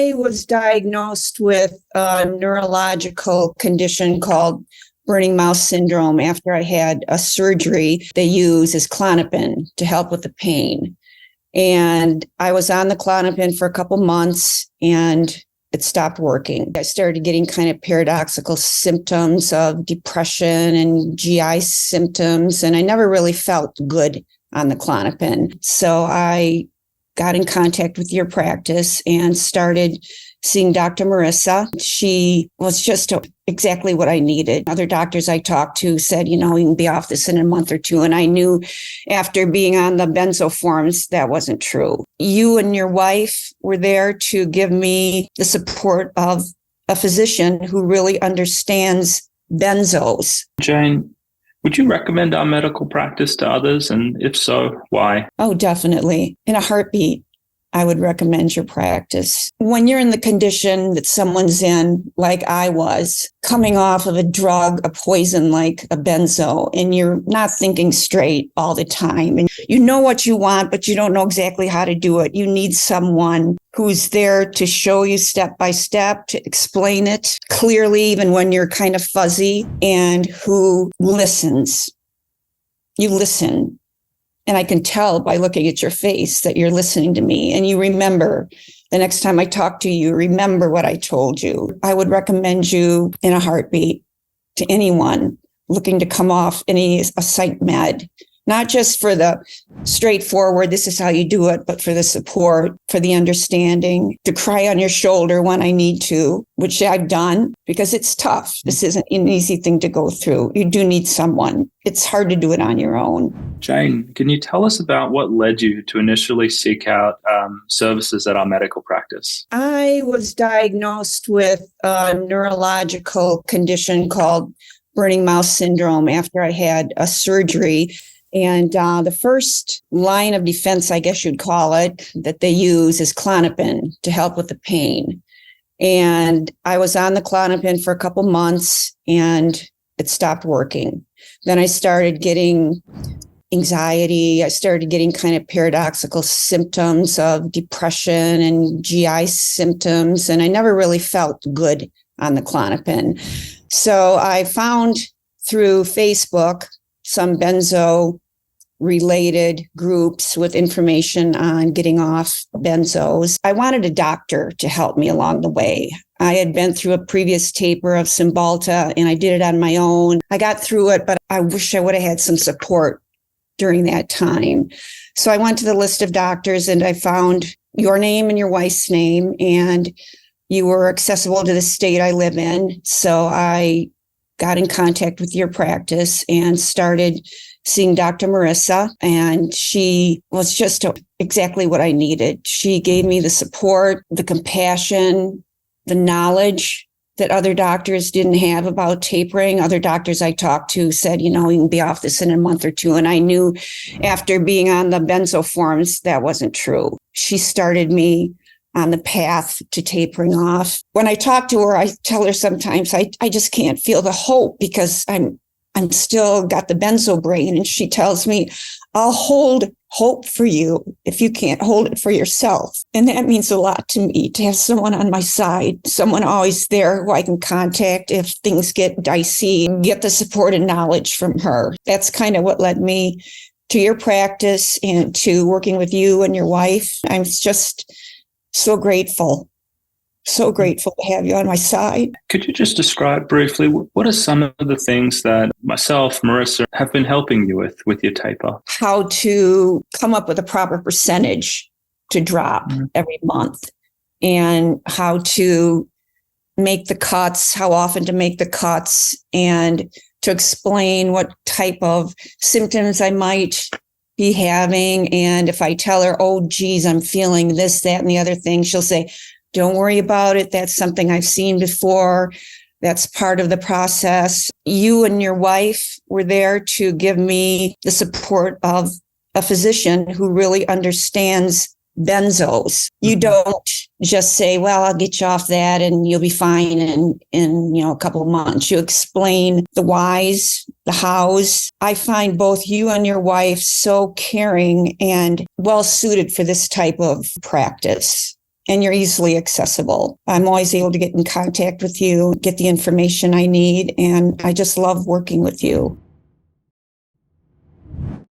I was diagnosed with a neurological condition called burning mouth syndrome after I had a surgery they use is Klonopin to help with the pain. And I was on the Klonopin for a couple months and it stopped working. I started getting kind of paradoxical symptoms of depression and GI symptoms, and I never really felt good on the Klonopin. So I got in contact with your practice and started seeing Dr. Marissa. She was just exactly what I needed. Other doctors I talked to said, you can be off this in a month or two. And I knew after being on the benzo forms, that wasn't true. You and your wife were there to give me the support of a physician who really understands benzos. Jane, would you recommend our medical practice to others? And if so, why? Oh, definitely. In a heartbeat, I would recommend your practice. When you're in the condition that someone's in, like I was, coming off of a drug, a poison like a benzo, and you're not thinking straight all the time, and you know what you want, but you don't know exactly how to do it. You need someone who's there to show you step by step, to explain it clearly, even when you're kind of fuzzy, and who listens. You listen. And I can tell by looking at your face that you're listening to me and you remember the next time I talk to you, remember what I told you. I would recommend you in a heartbeat to anyone looking to come off a psych med, not just for the straightforward, this is how you do it, but for the support, for the understanding, to cry on your shoulder when I need to, which I've done because it's tough. This isn't an easy thing to go through. You do need someone. It's hard to do it on your own. Jane, can you tell us about what led you to initially seek out services at our medical practice? I was diagnosed with a neurological condition called burning mouth syndrome after I had a surgery. And the first line of defense, I guess you'd call it, that they use is Klonopin to help with the pain. And I was on the Klonopin for a couple months and it stopped working. Then I started getting anxiety. I started getting kind of paradoxical symptoms of depression and GI symptoms. And I never really felt good on the Klonopin. So I found through Facebook some benzo related groups with information on getting off benzos. I wanted a doctor to help me along the way. I had been through a previous taper of Cymbalta and I did it on my own. I got through it, but I wish I would have had some support during that time. So I went to the list of doctors and I found your name and your wife's name, and you were accessible to the state I live in. So I got in contact with your practice and started seeing Dr. Marissa, and she was just exactly what I needed. She gave me the support, the compassion, the knowledge that other doctors didn't have about tapering. Other doctors I talked to said, you can be off this in a month or two. And I knew after being on the benzo forms, that wasn't true. She started me on the path to tapering off. When I talk to her, I tell her sometimes I just can't feel the hope because I'm still got the benzo brain. And she tells me, I'll hold hope for you if you can't hold it for yourself. And that means a lot to me, to have someone on my side, someone always there who I can contact if things get dicey, and get the support and knowledge from her. That's kind of what led me to your practice and to working with you and your wife. I'm just so grateful to have you on my side. Could you just describe briefly, what are some of the things that myself, Marissa, have been helping you with your taper? How to come up with a proper percentage to drop every month, and how to make the cuts, how often to make the cuts, and to explain what type of symptoms I might be having. And if I tell her, oh, geez, I'm feeling this, that, and the other thing, she'll say, don't worry about it. That's something I've seen before. That's part of the process. You and your wife were there to give me the support of a physician who really understands benzos. You don't just say, well, I'll get you off that and you'll be fine in a couple of months. You explain the whys, the hows. I find both you and your wife so caring and well suited for this type of practice. and you're easily accessible. I'm always able to get in contact with you, get the information I need, and I just love working with you.